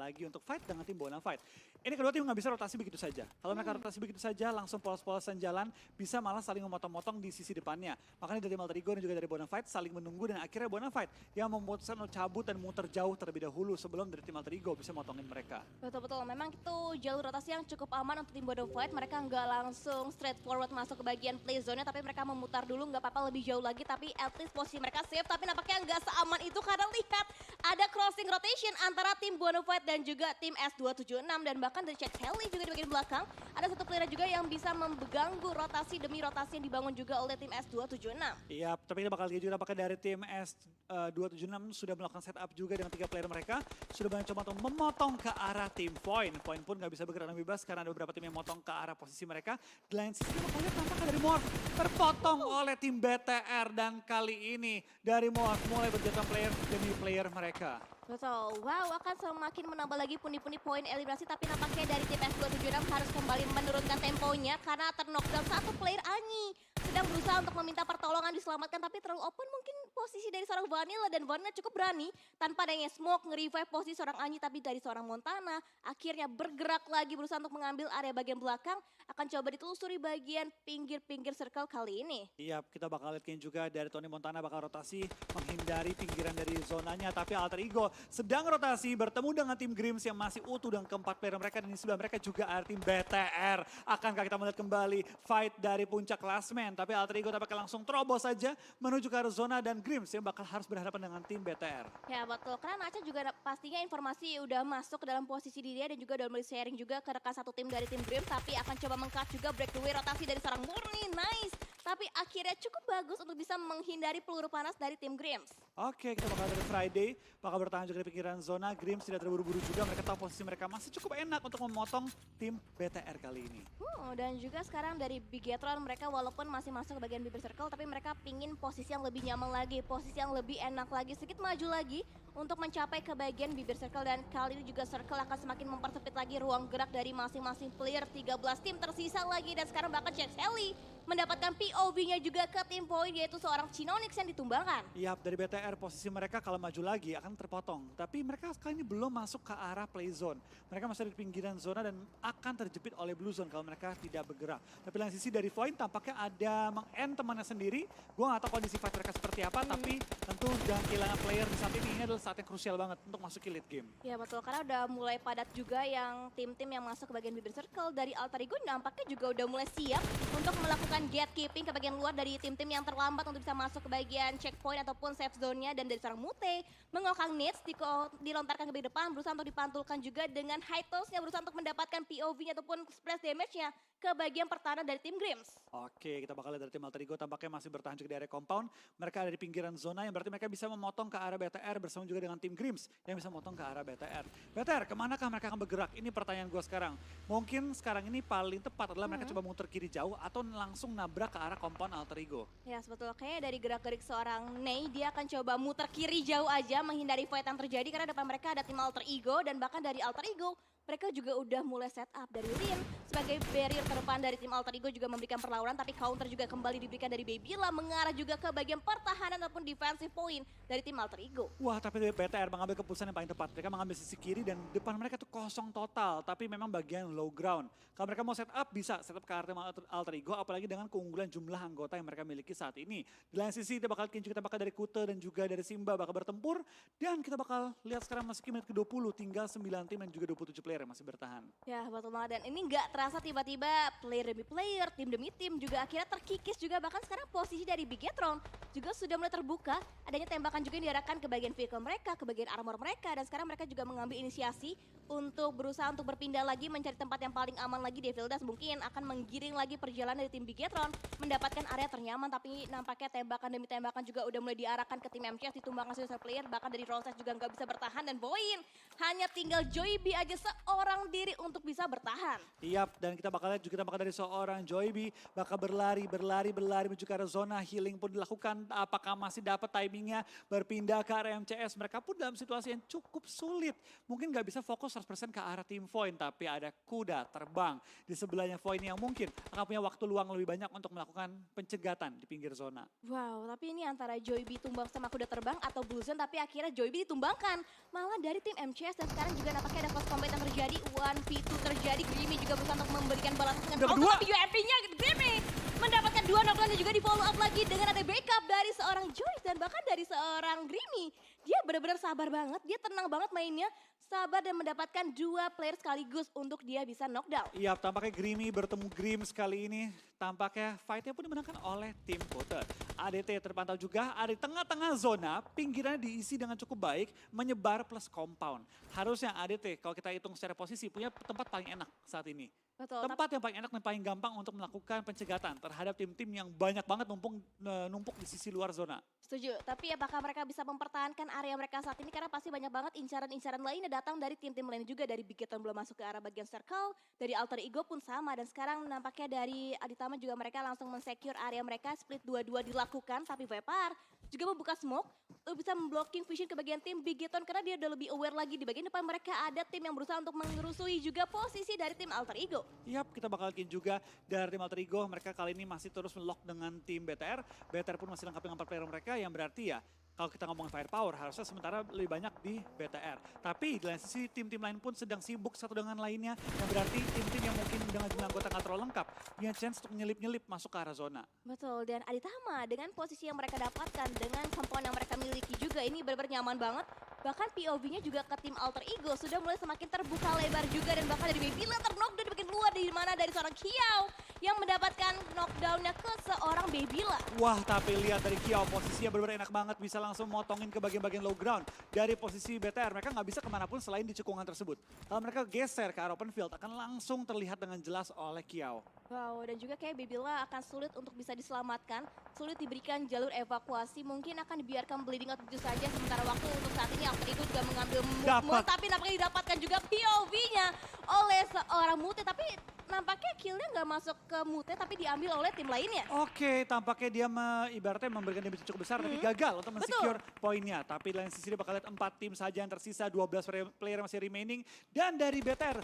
lagi untuk fight dengan tim Bonafide. Ini kedua tim nggak bisa rotasi begitu saja. Kalau mereka rotasi begitu saja, langsung polos-polosan jalan, bisa malah saling memotong-motong di sisi depannya. Makanya dari Alter Ego dan juga dari Bonafide saling menunggu dan akhirnya Bonafide yang memutuskan untuk cabut dan muter jauh terlebih dahulu sebelum dari tim Alter Ego bisa motongin mereka. Betul-betul, memang itu jalur rotasi yang cukup aman untuk tim Bonafide. Mereka nggak langsung straightforward masuk ke bagian play zone-nya, tapi mereka memutar dulu, nggak apa-apa lebih jauh lagi, tapi at least posisi mereka safe. Tapi nampaknya nggak seaman itu karena lihat ada crossing rotation antara tim Bonafide dan juga tim S276. Dan bahkan dari Check Helly juga di bagian belakang, ada satu player juga yang bisa mengganggu rotasi demi rotasi yang dibangun juga oleh tim S276. Iya, tapi kita bakal lihat juga apakah dari tim S276 sudah melakukan setup juga dengan 3 player mereka. Sudah banyak coba untuk memotong ke arah tim Point. Point pun nggak bisa bergerak dengan bebas karena ada beberapa tim yang memotong ke arah posisi mereka. Di lain sisi kita bakal lihat tampaknya dari Morph terpotong oleh tim BTR. Dan kali ini dari Morph mulai berjatuhan player demi player mereka. Betul, wow akan semakin menambah lagi pundi-pundi poin eliminasi, tapi nampaknya dari tim S276 harus kembali menurunkan temponya karena terknockdown satu player Anyi. Sedang berusaha untuk meminta pertolongan diselamatkan, tapi terlalu open mungkin posisi dari seorang Vanilla, dan Vanilla cukup berani tanpa adanya smoke nge-revive posisi seorang Anyi, tapi dari seorang Montana akhirnya bergerak lagi berusaha untuk mengambil area bagian belakang, akan coba ditelusuri bagian pinggir-pinggir circle kali ini. Iya, kita bakal lihat juga dari Tony Montana bakal rotasi menghindari pinggiran dari zonanya. Tapi Alter Ego sedang rotasi bertemu dengan tim Grims yang masih utuh dengan keempat player mereka. Dan di sebelah mereka juga ada tim BTR. Akankah kita melihat kembali fight dari puncak klasmen? Tapi Alter Ego tampaknya langsung terobos saja menuju ke arah zona dan Grims yang bakal harus berhadapan dengan tim BTR. Ya betul, karena Nacha juga pastinya informasi udah masuk ke dalam posisi dia dan juga udah mulai sharing juga ke rekan satu tim dari tim Grims, tapi akan coba meng-cut juga breakaway rotasi dari seorang Murni, nice. Tapi akhirnya cukup bagus untuk bisa menghindari peluru panas dari tim Grims. Oke, kita bakal dari Friday, bakal bertahan juga di pinggiran zona. Grims tidak terburu-buru juga, mereka tahu posisi mereka masih cukup enak untuk memotong tim BTR kali ini. Dan juga sekarang dari Bigetron mereka walaupun masih masuk ke bagian bibir circle, tapi mereka pingin posisi yang lebih nyaman lagi, posisi yang lebih enak lagi, sedikit maju lagi untuk mencapai ke bagian bibir circle. Dan kali ini juga circle akan semakin mempersempit lagi ruang gerak dari masing-masing player. 13 tim tersisa lagi dan sekarang bahkan Jack Helly mendapatkan POV-nya juga ke tim Point, yaitu seorang Chinonix yang ditumbangkan. Iya, dari BTR posisi mereka kalau maju lagi akan terpotong. Tapi mereka kali ini belum masuk ke arah play zone. Mereka masih ada di pinggiran zona dan akan terjepit oleh blue zone kalau mereka tidak bergerak. Tapi lain sisi dari Point tampaknya ada meng-end temannya sendiri. Gue gak tahu kondisi fight mereka seperti apa, tapi tentu dengan kehilangan player di saat ini adalah saat yang krusial banget untuk masuk ke late game. Ya betul, karena udah mulai padat juga yang tim-tim yang masuk ke bagian bibir circle. Dari Alter Ego nampaknya juga udah mulai siap untuk melakukan gatekeeping ke bagian luar dari tim-tim yang terlambat untuk bisa masuk ke bagian checkpoint ataupun safe zone-nya. Dan dari seorang Mute, mengokang nades, dilontarkan ke bagian depan, berusaha untuk dipantulkan juga dengan high toss-nya, berusaha untuk mendapatkan POV-nya ataupun splash damage-nya ke bagian pertahanan dari tim Grims. Oke, kita bakal lihat dari tim Alter Ego tampaknya masih bertahan juga di area compound. Mereka ada di pinggiran zona yang berarti mereka bisa memotong ke arah BTR bersama juga dengan tim Grims yang bisa memotong ke arah BTR. BTR, kemanakah mereka akan bergerak? Ini pertanyaan gue sekarang. Mungkin sekarang ini paling tepat adalah mereka coba muter kiri jauh atau langsung nabrak ke arah compound Alter Ego. Ya sebetulnya kayaknya dari gerak-gerik seorang Nei, dia akan coba muter kiri jauh aja menghindari fight yang terjadi karena depan mereka ada tim Alter Ego. Dan bahkan dari Alter Ego mereka juga udah mulai set up dari Rin sebagai barrier terdepan dari tim Alter Ego, juga memberikan perlawanan, tapi counter juga kembali diberikan dari Babila mengarah juga ke bagian pertahanan ataupun defensive point dari tim Alter Ego. Wah, tapi BTR mengambil keputusan yang paling tepat. Mereka mengambil sisi kiri dan depan mereka tuh kosong total, tapi memang bagian low ground. Kalau mereka mau set up bisa set up ke arah tim Alter Ego, apalagi dengan keunggulan jumlah anggota yang mereka miliki saat ini. Di lain sisi kita bakal dari Kute dan juga dari Simba bakal bertempur, dan kita bakal lihat sekarang masih menit ke-20, tinggal 9 tim dan juga 27 player yang masih bertahan. Ya betul banget, dan ini nggak terasa tiba-tiba player demi player, tim demi tim juga akhirnya terkikis juga. Bahkan sekarang posisi dari Bigetron juga sudah mulai terbuka, adanya tembakan juga yang diarahkan ke bagian vehicle mereka, ke bagian armor mereka, dan sekarang mereka juga mengambil inisiasi untuk berusaha untuk berpindah lagi mencari tempat yang paling aman lagi. Devildas mungkin akan menggiring lagi perjalanan dari tim Bigetron mendapatkan area ternyaman, tapi nampaknya tembakan demi tembakan juga udah mulai diarahkan ke tim MCS, ditumbangkan satu player, bahkan dari Roses juga nggak bisa bertahan. Dan Boyin hanya tinggal Joy B aja seorang diri untuk bisa bertahan. Yap, dan kita bakal lihat juga tambakan dari seorang Joybi bakal berlari menuju ke arah zona healing pun dilakukan. Apakah masih dapat timingnya berpindah ke arah MCS? Mereka pun dalam situasi yang cukup sulit. Mungkin nggak bisa fokus 100% ke arah tim Void, tapi ada kuda terbang di sebelahnya Void yang mungkin akan punya waktu luang lebih banyak untuk melakukan pencegatan di pinggir zona. Wow, tapi ini antara Joybi tumbang sama kuda terbang atau Blue Zone, tapi akhirnya Joybi ditumbangkan. Malah dari tim MCS dan sekarang juga nampaknya ada close combat yang terjadi. 1v2 terjadi, Grimy juga berusaha untuk memberikan balasan dengan Udah auto, berdua. tapi UMP-nya Grimy mendapatkan 2 knockdown dan juga di follow up lagi dengan ada backup dari seorang Joyce dan bahkan dari seorang Grimy. Dia benar-benar sabar banget, dia tenang banget mainnya, sabar dan mendapatkan 2 player sekaligus untuk dia bisa knockdown. Iya, tampaknya Grimy bertemu Grim sekali ini. Tampaknya fight-nya pun dimenangkan oleh tim Kote. ADT terpantau juga ada di tengah-tengah zona, pinggirannya diisi dengan cukup baik, menyebar plus compound. Harusnya ADT kalau kita hitung secara posisi punya tempat paling enak saat ini. Betul, Tempat yang paling enak dan paling gampang untuk melakukan pencegatan terhadap tim-tim yang banyak banget numpuk di sisi luar zona. Setuju, tapi apakah mereka bisa mempertahankan area mereka saat ini? Karena pasti banyak banget incaran-incaran lainnya datang dari tim-tim lain juga. Dari Bigeton belum masuk ke arah bagian circle, dari Alter Ego pun sama. Dan sekarang nampaknya dari Aditama juga mereka langsung mensecure area mereka. Split 2-2 dilakukan, tapi Vepar juga membuka smoke. Bisa memblocking vision ke bagian tim Bigeton karena dia udah lebih aware lagi. Di bagian depan mereka ada tim yang berusaha untuk mengerusui juga posisi dari tim Alter Ego. Yap, kita bakal lihat juga dari tim Alter Ego. Mereka kali ini masih terus melock dengan tim BTR. BTR pun masih lengkap dengan 4 player mereka yang berarti ya kalau kita ngomongin firepower harusnya sementara lebih banyak di BTR. Tapi di lain sisi tim-tim lain pun sedang sibuk satu dengan lainnya. Yang berarti tim-tim yang mungkin dengan jumlah anggota nggak terlalu lengkap punya chance untuk nyelip-nyelip masuk ke arah zona. Betul, dan Aditama dengan posisi yang mereka dapatkan, dengan kemampuan yang mereka miliki juga, ini benar-benar nyaman banget. Bahkan POV-nya juga ke tim Alter Ego sudah mulai semakin terbuka lebar juga. Dan bahkan dari Babila ter-knockdown di bagian luar dari mana dari seorang Kiao yang mendapatkan knockdown-nya ke seorang Babila. Wah, tapi lihat dari Kiao posisinya benar-benar enak banget. Bisa langsung motongin ke bagian-bagian low ground. Dari posisi BTR mereka nggak bisa kemanapun selain di cekungan tersebut. Kalau mereka geser ke arah open field akan langsung terlihat dengan jelas oleh Kiao. Wow, dan juga kayak Babila akan sulit untuk bisa diselamatkan, sulit diberikan jalur evakuasi, mungkin akan dibiarkan bleeding out begitu saja. Sementara waktu untuk saat ini Alter Ego juga mengambil move, tapi nampaknya didapatkan juga POV-nya oleh seorang Mute, tapi nampaknya kill-nya nggak masuk ke Mute, tapi diambil oleh tim lainnya. Oke, tampaknya dia ibaratnya memberikan damage cukup besar, tapi gagal untuk men-secure poinnya. Tapi di lain sisi dia bakal lihat 4 tim saja yang tersisa, 12 player masih remaining. Dan dari BTR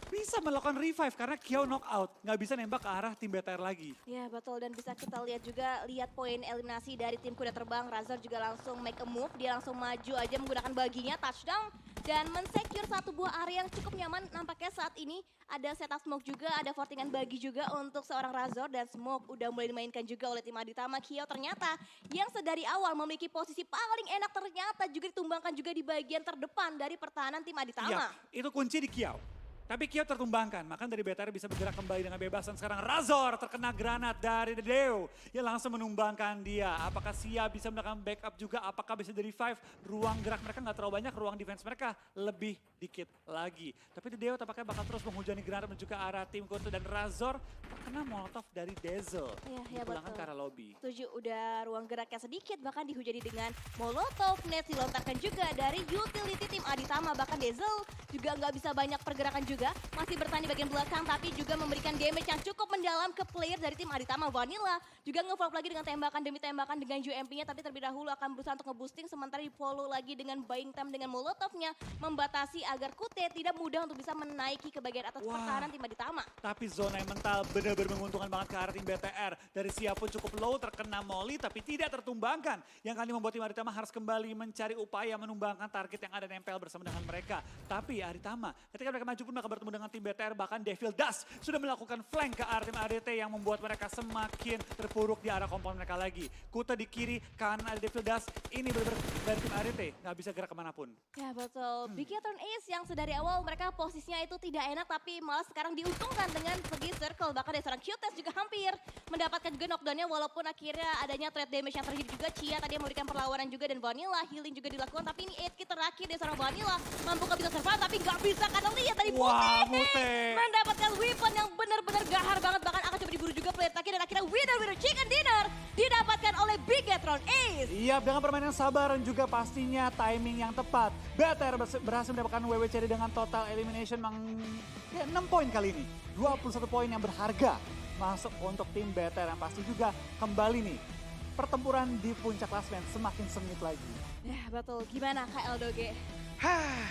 bisa melakukan revive karena Kiao knockout. Nggak bisa nembak ke arah tim BTR lagi. Ya betul, dan bisa kita lihat juga, lihat poin eliminasi dari tim kuda terbang. Razor juga langsung make a move, dia langsung maju aja menggunakan baginya, touchdown. Dan men-secure satu buah area yang cukup nyaman. Nampaknya saat ini ada setup smoke juga, ada fortingan bagi juga untuk seorang Razor. Dan smoke udah mulai dimainkan juga oleh tim Aditama. Kiao ternyata yang sedari awal memiliki posisi paling enak ternyata juga ditumbangkan juga di bagian terdepan dari pertahanan tim Aditama. Iya, itu kunci di Kiao. Tapi Kiao tertumbangkan, maka dari BTR bisa bergerak kembali dengan bebas. Dan sekarang Razor terkena granat dari Dedeo yang langsung menumbangkan dia. Apakah Sia bisa melakukan backup juga? Apakah bisa di revive? Ruang gerak mereka nggak terlalu banyak, ruang defense mereka lebih dikit lagi. Tapi Dedeo tampaknya bakal terus menghujani granat menuju ke arah tim Kote. Dan Razor terkena molotov dari Dazzle. Iya, Dipulangkan betul. ke arah lobby. Setuju, udah ruang geraknya sedikit, bahkan dihujani dengan molotov net dilontarkan juga dari utility tim Aditama. Bahkan Dazzle juga nggak bisa banyak pergerakan juga, masih bertahan di bagian belakang, tapi juga memberikan damage yang cukup mendalam ke player dari tim Aditama. Vanilla juga nge-follow lagi dengan tembakan demi tembakan dengan UMP-nya, tapi terlebih dahulu akan berusaha untuk nge-boosting, sementara di-follow lagi dengan buying time dengan molotovnya, membatasi agar Kute tidak mudah untuk bisa menaiki ke bagian atas pertahanan tim Aditama. Tapi zona yang mental benar-benar menguntungkan banget ke arah tim BTR. Dari Sia pun cukup low, terkena molly tapi tidak tertumbangkan. Yang kali membuat tim Aditama harus kembali mencari upaya menumbangkan target yang ada nempel bersama dengan mereka. Tapi Aditama ketika mereka maju pun mereka bertemu dengan tim BTR, bahkan Devil Dust sudah melakukan flank ke arah tim ADT yang membuat mereka semakin terpuruk di arah kompon mereka lagi. Kuta di kiri, kanan ada Devil Dust, ini benar-benar dari tim ADT nggak bisa gerak kemanapun. Ya betul, Bigetron Ace yang sedari awal mereka posisinya itu tidak enak, tapi malah sekarang diuntungkan dengan segi circle. Bahkan dari seorang Q-Test juga hampir mendapatkan juga knockdown-nya, walaupun akhirnya adanya threat damage yang terjadi juga. Chia tadi yang memberikan perlawanan juga, dan Vanilla healing juga dilakukan, tapi ini 8 kit terakhir dari seorang Vanilla mampu bisa survive, tapi nggak bisa karena lihat tadi Wah, Mute Mute mendapatkan weapon yang benar-benar gahar banget, bahkan akan coba diburu juga player terakhir dan akhirnya winner chicken dinner didapatkan oleh Bigetron Ace. Iya, dengan permainan sabar dan juga pastinya timing yang tepat. BTR berhasil mendapatkan WWCD dengan total elimination 6 poin kali ini. 21 poin yang berharga masuk untuk tim BTR yang pasti juga kembali nih. Pertempuran di puncak klasemen semakin sengit lagi. Ya betul, gimana Kak Eldoge? Hah,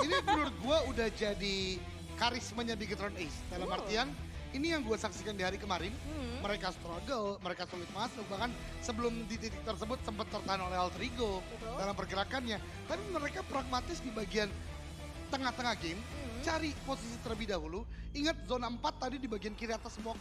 ini menurut gue udah jadi karismanya Bigetron Ace. Dalam artian, ini yang gue saksikan di hari kemarin. Mereka struggle, mereka sulit masuk. Bahkan sebelum di titik tersebut sempat tertahan oleh Alter Ego dalam pergerakannya. Tapi mereka pragmatis di bagian tengah-tengah game. Cari posisi terlebih dahulu. Ingat zona 4 tadi di bagian kiri atas semua